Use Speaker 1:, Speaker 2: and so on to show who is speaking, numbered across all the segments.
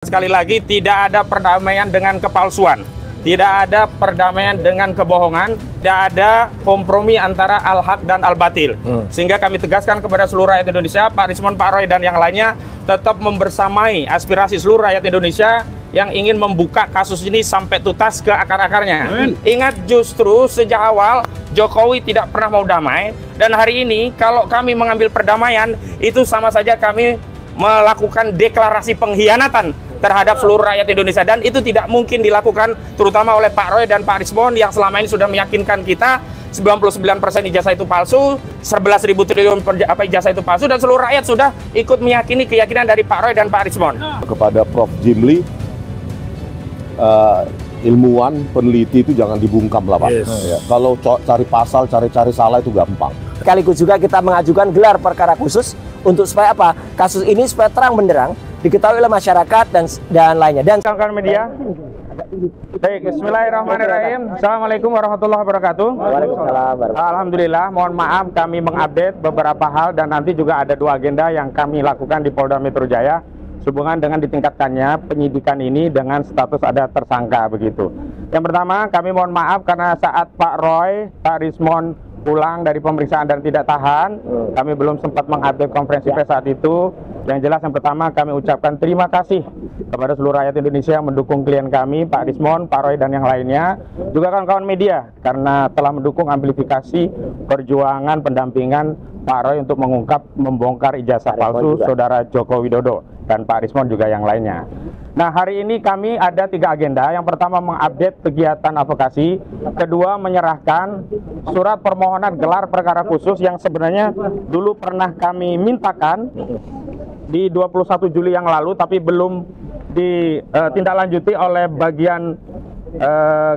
Speaker 1: Sekali lagi, tidak ada perdamaian dengan kepalsuan, tidak ada perdamaian dengan kebohongan, tidak ada kompromi antara al-haq dan al-batil. Sehingga kami tegaskan kepada seluruh rakyat Indonesia, Pak Rismon, Pak Roy, dan yang lainnya tetap membersamai aspirasi seluruh rakyat Indonesia yang ingin membuka kasus ini sampai tuntas ke akar-akarnya. Ingat, justru sejak awal Jokowi tidak pernah mau damai, dan hari ini kalau kami mengambil perdamaian, itu sama saja kami melakukan deklarasi pengkhianatan terhadap seluruh rakyat Indonesia, dan itu tidak mungkin dilakukan terutama oleh Pak Roy dan Pak Rismon yang selama ini sudah meyakinkan kita 99% ijazah itu palsu, 11.000 triliun ijazah itu palsu, dan seluruh rakyat sudah ikut meyakini keyakinan dari Pak Roy dan Pak Rismon.
Speaker 2: Kepada Prof. Jimli, ilmuwan, peneliti itu jangan dibungkam lah Pak. Ya, kalau cari pasal, cari salah itu gampang.
Speaker 3: Sekaligus juga kita mengajukan gelar perkara khusus untuk supaya apa? Kasus ini supaya terang benderang diketahui oleh masyarakat dan lainnya. Dan
Speaker 1: Kawan-kawan media, baik, bismillahirrahmanirrahim. Assalamualaikum warahmatullahi wabarakatuh.
Speaker 3: Waalaikumsalam.
Speaker 1: Alhamdulillah, mohon maaf kami mengupdate beberapa hal, dan nanti juga ada 2 agenda yang kami lakukan di Polda Metro Jaya sehubungan dengan ditingkatkannya penyidikan ini dengan status ada tersangka begitu. Yang pertama, kami mohon maaf karena saat Pak Roy, Pak Rismon pulang dari pemeriksaan dan tidak tahan, kami belum sempat mengupdate konferensi pers saat itu. Yang jelas, yang pertama kami ucapkan terima kasih kepada seluruh rakyat Indonesia yang mendukung klien kami, Pak Rismon, Pak Roy, dan yang lainnya. Juga kawan-kawan media, karena telah mendukung amplifikasi perjuangan pendampingan Pak Roy untuk mengungkap, membongkar ijazah palsu Saudara Joko Widodo, dan Pak Rismon juga yang lainnya. Nah, hari ini kami ada 3 agenda. Yang pertama, mengupdate kegiatan advokasi. Kedua, menyerahkan surat permohonan gelar perkara khusus yang sebenarnya dulu pernah kami mintakan di 21 Juli yang lalu, tapi belum ditindaklanjuti oleh bagian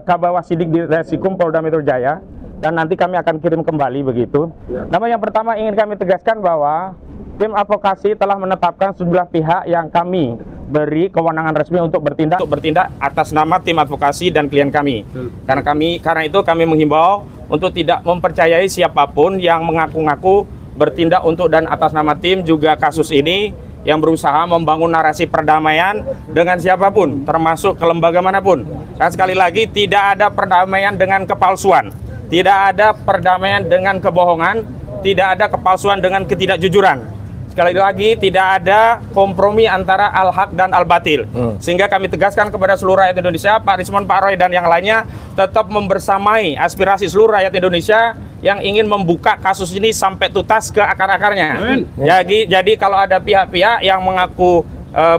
Speaker 1: Kabawasidik di Resikum Polda Metro Jaya, dan nanti kami akan kirim kembali begitu. Namun yang pertama ingin kami tegaskan bahwa tim advokasi telah menetapkan sejumlah pihak yang kami beri kewenangan resmi untuk bertindak atas nama tim advokasi dan klien kami. Karena itu kami menghimbau untuk tidak mempercayai siapapun yang mengaku-ngaku bertindak untuk dan atas nama tim juga kasus ini, yang berusaha membangun narasi perdamaian dengan siapapun, termasuk ke lembaga manapun. Dan sekali lagi, tidak ada perdamaian dengan kepalsuan, tidak ada perdamaian dengan kebohongan, tidak ada kepalsuan dengan ketidakjujuran. Sekali lagi, tidak ada kompromi antara al-haq dan al-batil. Sehingga kami tegaskan kepada seluruh rakyat Indonesia, Pak Rismon, Pak Roy, dan yang lainnya tetap membersamai aspirasi seluruh rakyat Indonesia yang ingin membuka kasus ini sampai tuntas ke akar-akarnya. Jadi kalau ada pihak-pihak yang mengaku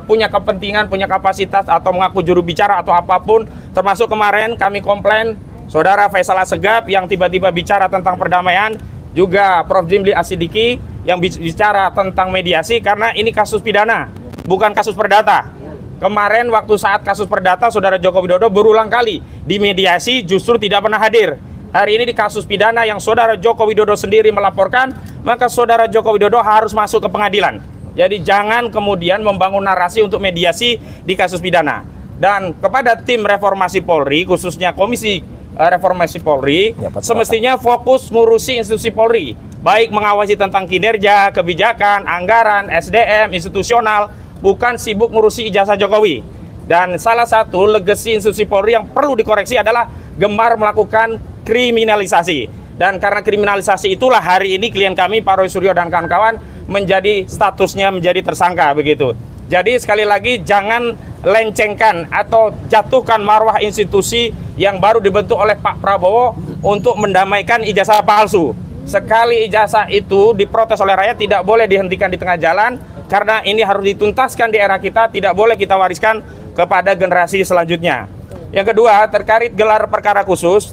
Speaker 1: punya kepentingan, punya kapasitas, atau mengaku juru bicara atau apapun, termasuk kemarin kami komplain Saudara Faisal Assegaf yang tiba-tiba bicara tentang perdamaian, juga Prof. Jimli Asidiki yang bicara tentang mediasi, karena ini kasus pidana, bukan kasus perdata. Kemarin waktu saat kasus perdata, Saudara Joko Widodo berulang kali di mediasi justru tidak pernah hadir. Hari ini di kasus pidana yang Saudara Joko Widodo sendiri melaporkan, maka Saudara Joko Widodo harus masuk ke pengadilan. Jadi jangan kemudian membangun narasi untuk mediasi di kasus pidana. Dan kepada tim reformasi Polri, khususnya Komisi Reformasi Polri, semestinya fokus ngurusi institusi Polri, baik mengawasi tentang kinerja, kebijakan, anggaran, SDM, institusional, bukan sibuk ngurusi ijazah Jokowi. Dan salah satu legasi institusi Polri yang perlu dikoreksi adalah gemar melakukan kriminalisasi. Dan karena kriminalisasi itulah hari ini klien kami, Pak Roy Suryo dan kawan-kawan, menjadi statusnya menjadi tersangka begitu. Jadi sekali lagi, jangan lencengkan atau jatuhkan marwah institusi yang baru dibentuk oleh Pak Prabowo untuk mendamaikan ijazah palsu. Sekali ijazah itu diprotes oleh rakyat, tidak boleh dihentikan di tengah jalan, karena ini harus dituntaskan di era kita, tidak boleh kita wariskan kepada generasi selanjutnya. Yang kedua, terkait gelar perkara khusus,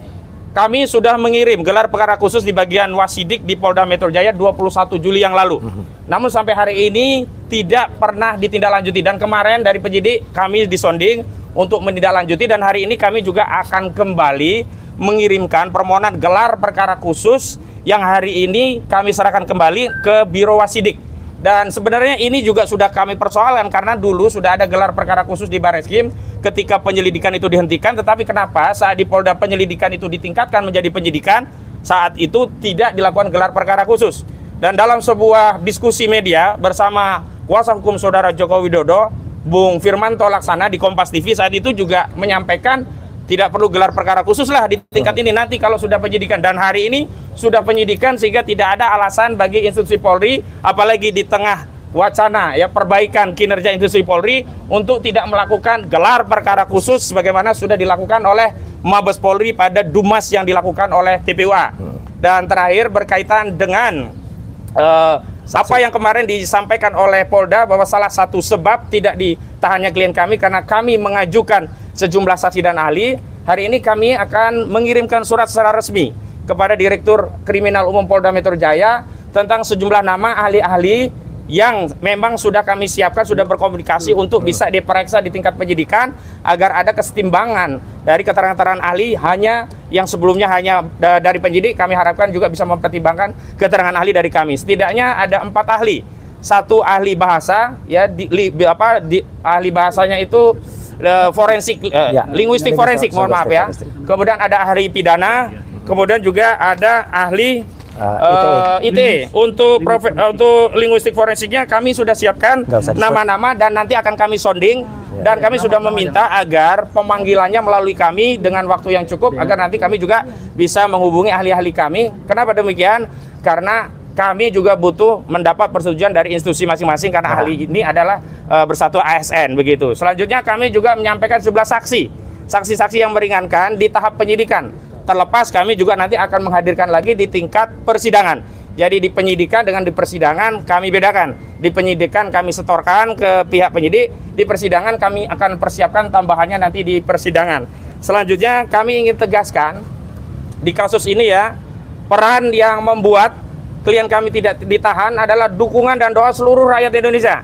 Speaker 1: kami sudah mengirim gelar perkara khusus di bagian Wasidik di Polda Metro Jaya 21 Juli yang lalu. Namun sampai hari ini tidak pernah ditindaklanjuti, dan kemarin dari penyidik kami disonding untuk menindaklanjuti, dan hari ini kami juga akan kembali mengirimkan permohonan gelar perkara khusus yang hari ini kami serahkan kembali ke Biro Wasidik. Dan sebenarnya ini juga sudah kami persoalkan, karena dulu sudah ada gelar perkara khusus di Barreskrim ketika penyelidikan itu dihentikan, tetapi kenapa saat di Polda penyelidikan itu ditingkatkan menjadi penyidikan, saat itu tidak dilakukan gelar perkara khusus. Dan dalam sebuah diskusi media bersama kuasa hukum Saudara Joko Widodo, Bung Firmanto Laksana di Kompas TV saat itu juga menyampaikan tidak perlu gelar perkara khusus lah di tingkat ini nanti kalau sudah penyidikan, dan hari ini sudah penyidikan sehingga tidak ada alasan bagi institusi Polri apalagi di tengah wacana ya perbaikan kinerja institusi Polri untuk tidak melakukan gelar perkara khusus sebagaimana sudah dilakukan oleh Mabes Polri pada Dumas yang dilakukan oleh TPUA. Dan terakhir berkaitan dengan apa yang kemarin disampaikan oleh Polda bahwa salah satu sebab tidak ditahannya klien kami karena kami mengajukan sejumlah saksi dan ahli. Hari ini kami akan mengirimkan surat secara resmi kepada Direktur Kriminal Umum Polda Metro Jaya tentang sejumlah nama ahli-ahli yang memang sudah kami siapkan, sudah berkomunikasi untuk bisa diperiksa di tingkat penyidikan agar ada kesetimbangan dari keterangan ahli hanya yang sebelumnya hanya dari penyidik. Kami harapkan juga bisa mempertimbangkan keterangan ahli dari kami. Setidaknya ada 4 ahli. Satu ahli bahasa ya ahli bahasanya itu forensik, linguistik forensik, mohon maaf ya. Kemudian ada ahli pidana, kemudian juga ada ahli ITE. Untuk linguistik forensiknya kami sudah siapkan nama-nama dan nanti akan kami sounding dan kami sudah meminta agar pemanggilannya melalui kami dengan waktu yang cukup agar nanti kami juga bisa menghubungi ahli-ahli kami. Kenapa demikian? Karena kami juga butuh mendapat persetujuan dari institusi masing-masing karena ahli ini adalah bersatu ASN begitu. Selanjutnya kami juga menyampaikan 11 saksi-saksi yang meringankan di tahap penyidikan. Terlepas kami juga nanti akan menghadirkan lagi di tingkat persidangan. Jadi di penyidikan dengan di persidangan kami bedakan. Di penyidikan kami setorkan ke pihak penyidik, di persidangan kami akan persiapkan tambahannya nanti di persidangan. Selanjutnya kami ingin tegaskan di kasus ini ya, peran yang membuat klien kami tidak ditahan adalah dukungan dan doa seluruh rakyat Indonesia.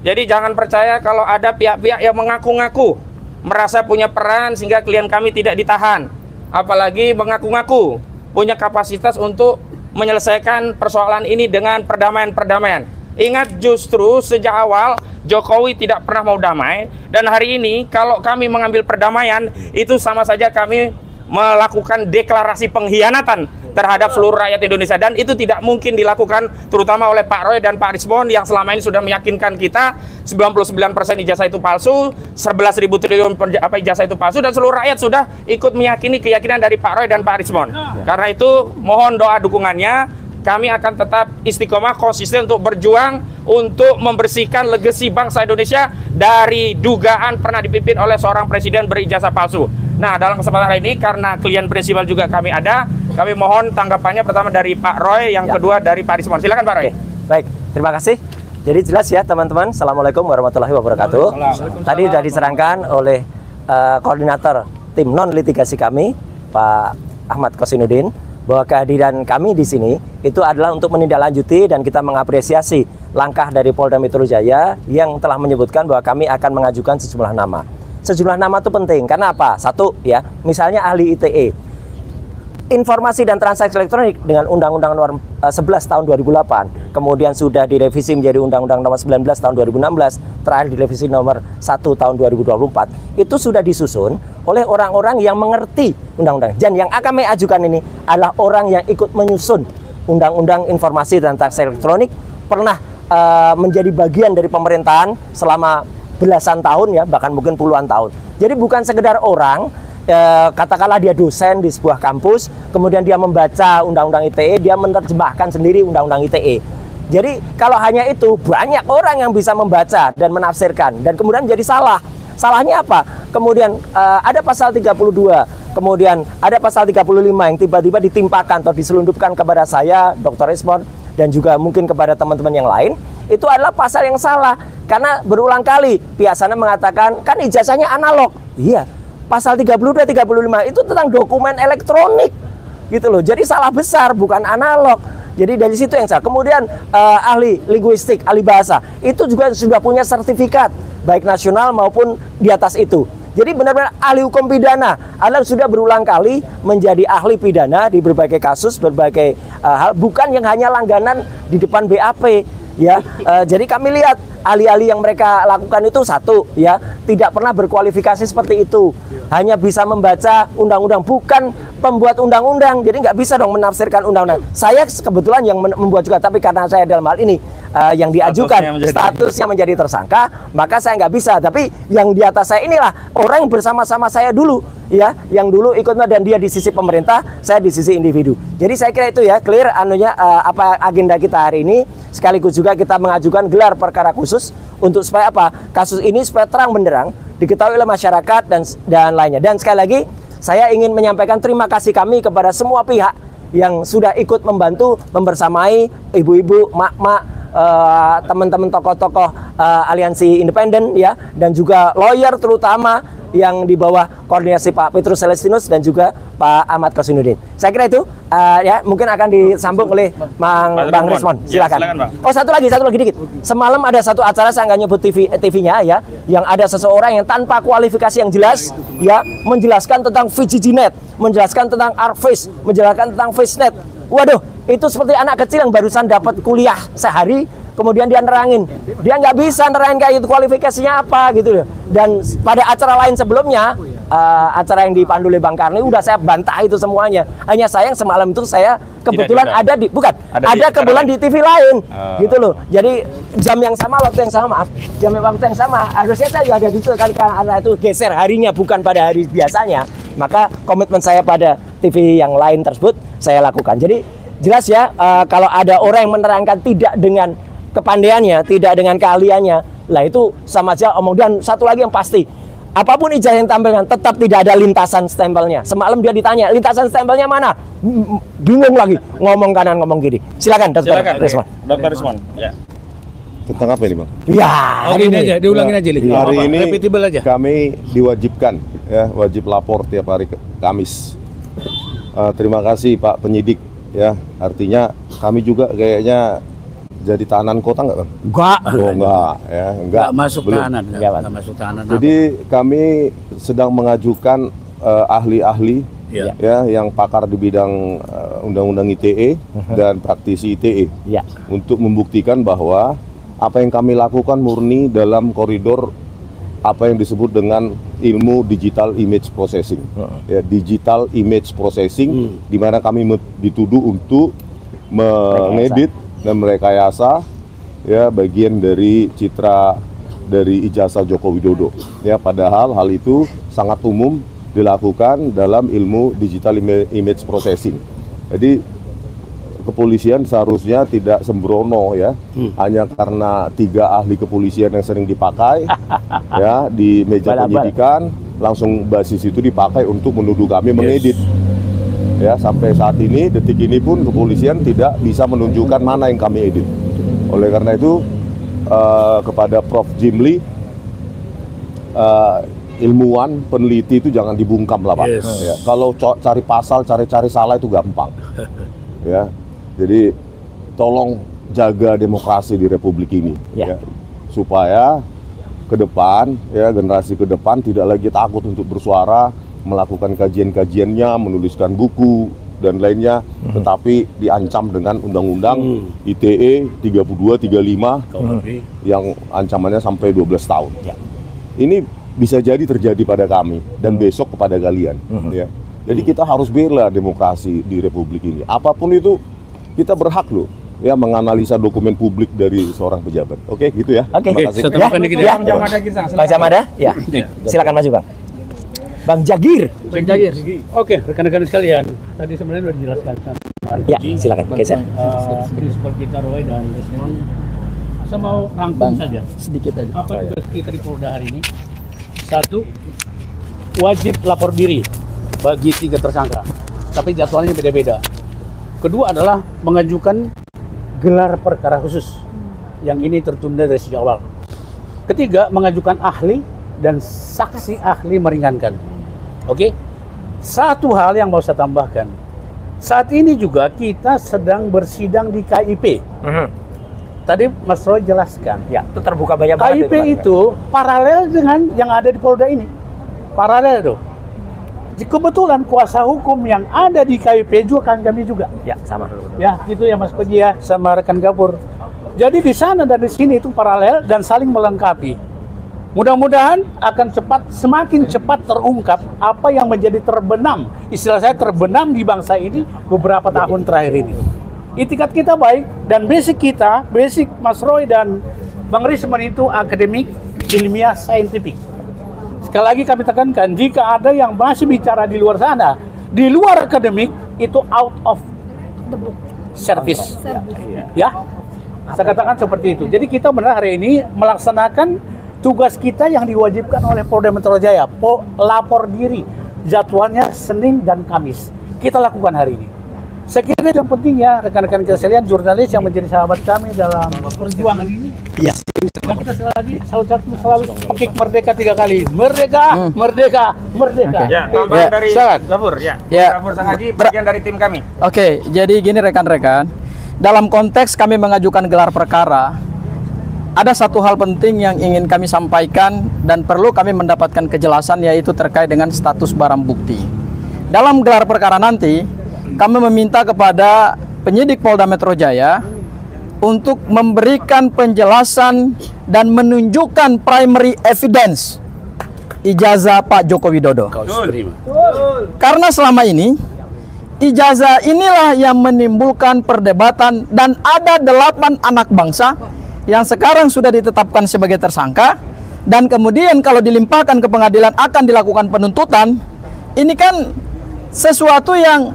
Speaker 1: Jadi jangan percaya kalau ada pihak-pihak yang mengaku-ngaku merasa punya peran sehingga klien kami tidak ditahan. Apalagi mengaku-ngaku punya kapasitas untuk menyelesaikan persoalan ini dengan perdamaian-perdamaian. Ingat justru sejak awal Jokowi tidak pernah mau damai, dan hari ini kalau kami mengambil perdamaian itu sama saja kami melakukan deklarasi pengkhianatan terhadap seluruh rakyat Indonesia, dan itu tidak mungkin dilakukan terutama oleh Pak Roy dan Pak Rismon yang selama ini sudah meyakinkan kita 99% ijazah itu palsu, 11.000 triliun ijazah itu palsu, dan seluruh rakyat sudah ikut meyakini keyakinan dari Pak Roy dan Pak Rismon. Karena itu mohon doa dukungannya. Kami akan tetap istiqomah konsisten untuk berjuang untuk membersihkan legasi bangsa Indonesia dari dugaan pernah dipimpin oleh seorang presiden berijazah palsu. Nah, dalam kesempatan hari ini karena klien prinsipal juga kami ada, kami mohon tanggapannya pertama dari Pak Roy, yang kedua dari Pak Rismon. Silakan Pak Roy.
Speaker 3: Baik, terima kasih. Jadi jelas ya teman-teman. Assalamualaikum warahmatullahi wabarakatuh. Tadi sudah diserangkan oleh koordinator tim non litigasi kami, Pak Ahmad Kosinudin, bahwa kehadiran kami di sini itu adalah untuk menindaklanjuti dan kita mengapresiasi langkah dari Polda Metro Jaya yang telah menyebutkan bahwa kami akan mengajukan sejumlah nama. Sejumlah nama itu penting karena apa? Satu ya, misalnya ahli ITE. Informasi dan transaksi elektronik dengan Undang-Undang Nomor 11 tahun 2008, kemudian sudah direvisi menjadi Undang-Undang Nomor 19 tahun 2016, terakhir direvisi Nomor 1 tahun 2024, itu sudah disusun oleh orang-orang yang mengerti undang-undang. Dan yang kami ajukan ini adalah orang yang ikut menyusun Undang-Undang Informasi dan Transaksi Elektronik, pernah menjadi bagian dari pemerintahan selama belasan tahun ya, bahkan mungkin puluhan tahun. Jadi bukan sekedar orang, katakanlah dia dosen di sebuah kampus, kemudian dia membaca Undang-Undang ITE, dia menerjemahkan sendiri Undang-Undang ITE. Jadi kalau hanya itu, banyak orang yang bisa membaca dan menafsirkan, dan kemudian jadi salah. Salahnya apa? Kemudian ada pasal 32, kemudian ada pasal 35 yang tiba-tiba ditimpakan atau diselundupkan kepada saya, Dr. Rismon, dan juga mungkin kepada teman-teman yang lain. Itu adalah pasal yang salah, karena berulang kali pihak sana mengatakan, kan ijazahnya analog. Iya. Pasal 32, 35 itu tentang dokumen elektronik gitu loh. Jadi salah besar, bukan analog. Jadi dari situ yang salah. Kemudian ahli linguistik, ahli bahasa, itu juga sudah punya sertifikat baik nasional maupun di atas itu. Jadi benar-benar ahli hukum pidana, adalah sudah berulang kali menjadi ahli pidana di berbagai kasus, berbagai hal, bukan yang hanya langganan di depan BAP. Ya, jadi kami lihat ahli-ahli yang mereka lakukan itu satu ya, tidak pernah berkualifikasi seperti itu, hanya bisa membaca undang-undang, bukan pembuat undang-undang, jadi nggak bisa dong menafsirkan undang-undang. Saya kebetulan yang membuat juga, tapi karena saya dalam hal ini yang diajukan statusnya menjadi tersangka, maka saya nggak bisa. Tapi yang di atas saya inilah orang yang bersama-sama saya dulu, ya, yang dulu ikutnya, dan dia di sisi pemerintah, saya di sisi individu. Jadi saya kira itu ya clear anunya, apa agenda kita hari ini. Sekaligus juga kita mengajukan gelar perkara khusus untuk supaya apa, kasus ini supaya terang benderang diketahui oleh masyarakat dan lainnya. Dan sekali lagi saya ingin menyampaikan terima kasih kami kepada semua pihak yang sudah ikut membantu membersamai ibu-ibu, mak-mak, teman-teman tokoh-tokoh aliansi independen, ya, dan juga lawyer terutama yang di bawah koordinasi Pak Petrus Celestinus dan juga Pak Ahmad Kosinuddin. Saya kira itu ya, mungkin akan disambung oleh Bang Resmond. Silakan. Ya, Bang. Oh, satu lagi dikit. Semalam ada satu acara, saya nggak nyebut TV-nya ya, yang ada seseorang yang tanpa kualifikasi yang jelas, ya, menjelaskan tentang VGGNet, menjelaskan tentang ArcFace, menjelaskan tentang FaceNet. Waduh, itu seperti anak kecil yang barusan dapat kuliah sehari, kemudian dia nerangin. Dia nggak bisa nerangin kayak itu kualifikasinya apa gitu loh. Dan pada acara lain sebelumnya, acara yang dipandu oleh Bang Karni, udah saya bantah itu semuanya. Hanya sayang semalam itu saya kebetulan ada di kebetulan di TV lain, gitu loh. Jadi jam yang sama, waktu yang sama, maaf, waktu yang sama. Harusnya saya juga ada di situ, kali karena itu geser harinya bukan pada hari biasanya. Maka komitmen saya pada TV yang lain tersebut saya lakukan. Jadi jelas ya, kalau ada orang yang menerangkan tidak dengan kepandaiannya, tidak dengan keahliannya, lah itu sama aja omong. Dan satu lagi yang pasti, apapun ijazah yang tampilkan tetap tidak ada lintasan stempelnya. Semalam dia ditanya, lintasan stempelnya mana? Bingung lagi, ngomong kanan ngomong kiri. Silakan Dr. Resmond.
Speaker 4: Dr. Resmond. Ya.
Speaker 2: Tentang apa ini, Bang?
Speaker 3: Ya,
Speaker 4: hari ini aja, diulangin aja.
Speaker 2: Hari ini
Speaker 4: repetible aja.
Speaker 2: Kami diwajibkan, ya, wajib lapor tiap hari Kamis. Terima kasih Pak penyidik, ya. Artinya kami juga kayaknya jadi tahanan kota nggak, Bang?
Speaker 3: Enggak.
Speaker 2: Oh, enggak, ya, enggak.
Speaker 4: Masuk tahanan.
Speaker 3: Enggak
Speaker 4: masuk tahanan.
Speaker 2: Jadi kami sedang mengajukan ahli-ahli, ya, yang pakar di bidang undang-undang ITE dan praktisi ITE,
Speaker 3: ya,
Speaker 2: untuk membuktikan bahwa apa yang kami lakukan murni dalam koridor apa yang disebut dengan ilmu digital image processing, ya, digital image processing, di mana kami dituduh untuk mengedit dan merekayasa, ya, bagian dari citra dari ijazah Joko Widodo, ya, padahal hal itu sangat umum dilakukan dalam ilmu digital image processing. Jadi kepolisian seharusnya tidak sembrono, ya, hanya karena 3 ahli kepolisian yang sering dipakai ya di meja penyidikan, langsung basis itu dipakai untuk menuduh kami mengedit. Ya, sampai saat ini, detik ini pun kepolisian tidak bisa menunjukkan mana yang kami edit. Oleh karena itu kepada Prof. Jimli, ilmuwan, peneliti itu jangan dibungkam lah, Pak. Ya, kalau cari pasal, cari salah itu gampang. Ya, jadi tolong jaga demokrasi di Republik ini, ya, supaya ke depan, ya, generasi ke depan tidak lagi takut untuk bersuara, melakukan kajian-kajiannya, menuliskan buku dan lainnya, tetapi diancam dengan undang-undang ITE 32, 35 yang ancamannya sampai 12 tahun. Ya. Ini bisa jadi terjadi pada kami dan besok kepada kalian. Ya. Jadi kita harus bela demokrasi di Republik ini. Apapun itu kita berhak loh, ya, menganalisa dokumen publik dari seorang pejabat. Oke, gitu ya.
Speaker 3: Oke.
Speaker 2: Terima kasih.
Speaker 3: Bang Jamada, ya. Silakan maju, Bang. Bang Jagir.
Speaker 4: Oke, rekan-rekan sekalian, tadi sebenarnya sudah dijelaskan.
Speaker 3: Ya, silakan. Geser.
Speaker 4: Prinsipal kita Roy dan Resmond. Saya mau rangkum saja
Speaker 3: Sedikit aja.
Speaker 4: apa tugas kita di Polda hari ini. 1, wajib lapor diri bagi 3 tersangka, tapi jadwalnya beda-beda. Kedua adalah mengajukan gelar perkara khusus, yang ini tertunda dari sejak awal. Ketiga, mengajukan ahli dan saksi ahli meringankan. Oke, satu hal yang mau saya tambahkan, saat ini juga kita sedang bersidang di KIP. Tadi Mas Roy jelaskan,
Speaker 3: Ya, itu terbuka banyak banget.
Speaker 4: KIP itu paralel dengan yang ada di Polda ini. Paralel tuh. Kebetulan kuasa hukum yang ada di KIP juga kan kami juga.
Speaker 3: Ya, sama.
Speaker 4: Ya, gitu ya Mas Peji ya, sama rekan Gapur. Jadi di sana dan di sini itu paralel dan saling melengkapi. Mudah-mudahan akan semakin cepat terungkap apa yang menjadi terbenam. Istilah saya terbenam di bangsa ini beberapa tahun terakhir ini. itikat kita baik dan basic Mas Roy dan Bang Risman itu akademik, ilmiah, saintifik. Sekali lagi kami tekankan, jika ada yang masih bicara di luar sana, di luar akademik, itu out of service. Ya, saya katakan seperti itu. Jadi kita benar hari ini melaksanakan tugas kita yang diwajibkan oleh Polda Metro Jaya, lapor diri. Jadwalnya Senin dan Kamis. Kita lakukan hari ini. Saya kira yang penting ya, rekan-rekan kita sekalian, jurnalis yang menjadi sahabat kami dalam perjuangan ini. Iya. Dan kita selalu pekik merdeka 3 kali. Merdeka, merdeka, merdeka.
Speaker 1: Ya, tambahan dari Gafur, ya. Gafur Sang Haji, bagian dari tim kami.
Speaker 5: Oke, jadi gini rekan-rekan, dalam konteks kami mengajukan gelar perkara, ada satu hal penting yang ingin kami sampaikan dan perlu kami mendapatkan kejelasan, yaitu terkait dengan status barang bukti. Dalam gelar perkara nanti, kami meminta kepada penyidik Polda Metro Jaya untuk memberikan penjelasan dan menunjukkan primary evidence ijazah Pak Joko Widodo. Karena selama ini ijazah inilah yang menimbulkan perdebatan dan ada 8 anak bangsa yang sekarang sudah ditetapkan sebagai tersangka dan kemudian kalau dilimpahkan ke pengadilan akan dilakukan penuntutan. Ini kan sesuatu yang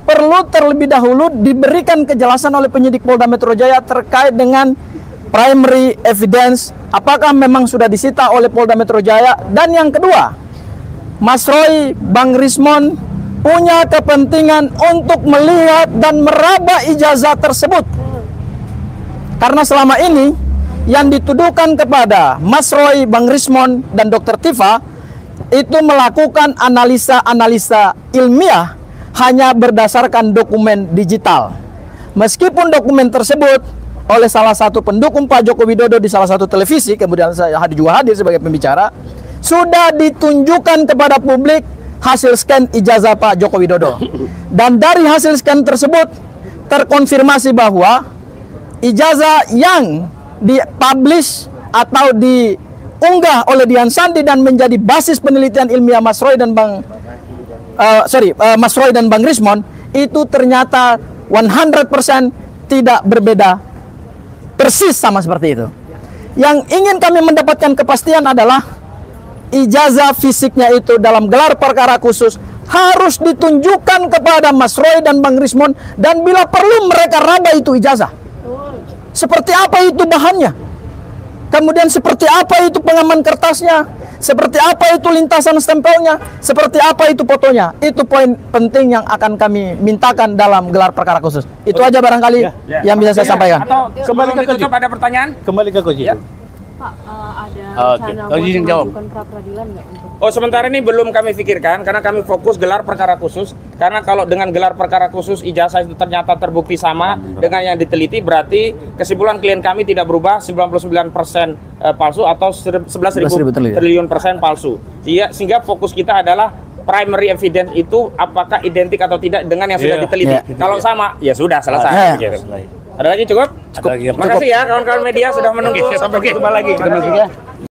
Speaker 5: perlu terlebih dahulu diberikan kejelasan oleh penyidik Polda Metro Jaya terkait dengan primary evidence, apakah memang sudah disita oleh Polda Metro Jaya. Dan yang kedua, Mas Roy, Bang Rismon punya kepentingan untuk melihat dan meraba ijazah tersebut. Karena selama ini yang dituduhkan kepada Mas Roy, Bang Rismon, dan Dr. Tifa itu melakukan analisa-analisa ilmiah hanya berdasarkan dokumen digital. Meskipun dokumen tersebut oleh salah satu pendukung Pak Joko Widodo di salah satu televisi, kemudian saya juga hadir sebagai pembicara, sudah ditunjukkan kepada publik hasil scan ijazah Pak Joko Widodo. Dan dari hasil scan tersebut terkonfirmasi bahwa ijazah yang dipublish atau diunggah oleh Dian Sandi dan menjadi basis penelitian ilmiah Mas Roy dan Mas Roy dan Bang Rismon itu ternyata 100% tidak berbeda, persis sama seperti itu. Yang ingin kami mendapatkan kepastian adalah ijazah fisiknya itu dalam gelar perkara khusus harus ditunjukkan kepada Mas Roy dan Bang Rismon, dan bila perlu mereka raba itu ijazah. Seperti apa itu bahannya, kemudian seperti apa itu pengaman kertasnya, seperti apa itu lintasan stempelnya, seperti apa itu fotonya. Itu poin penting yang akan kami mintakan dalam gelar perkara khusus. Itu aja barangkali yang bisa saya sampaikan.
Speaker 1: Atau kembali ke Koji, ada pertanyaan?
Speaker 4: Kembali ke Koji.
Speaker 6: Pak, ada rencana buat mengajukan pra-peradilan nggak untuk?
Speaker 1: Oh, sementara ini belum kami pikirkan karena kami fokus gelar perkara khusus. Karena kalau dengan gelar perkara khusus ijazah itu ternyata terbukti sama dengan yang diteliti, berarti kesimpulan klien kami tidak berubah, 99% palsu atau 11.000 triliun persen palsu. Sehingga fokus kita adalah primary evidence itu apakah identik atau tidak dengan yang sudah diteliti. Kalau sama, ya sudah selesai. Ada lagi cukup? Cukup. Makasih ya kawan-kawan media sudah menunggu. Sampai ketemu lagi.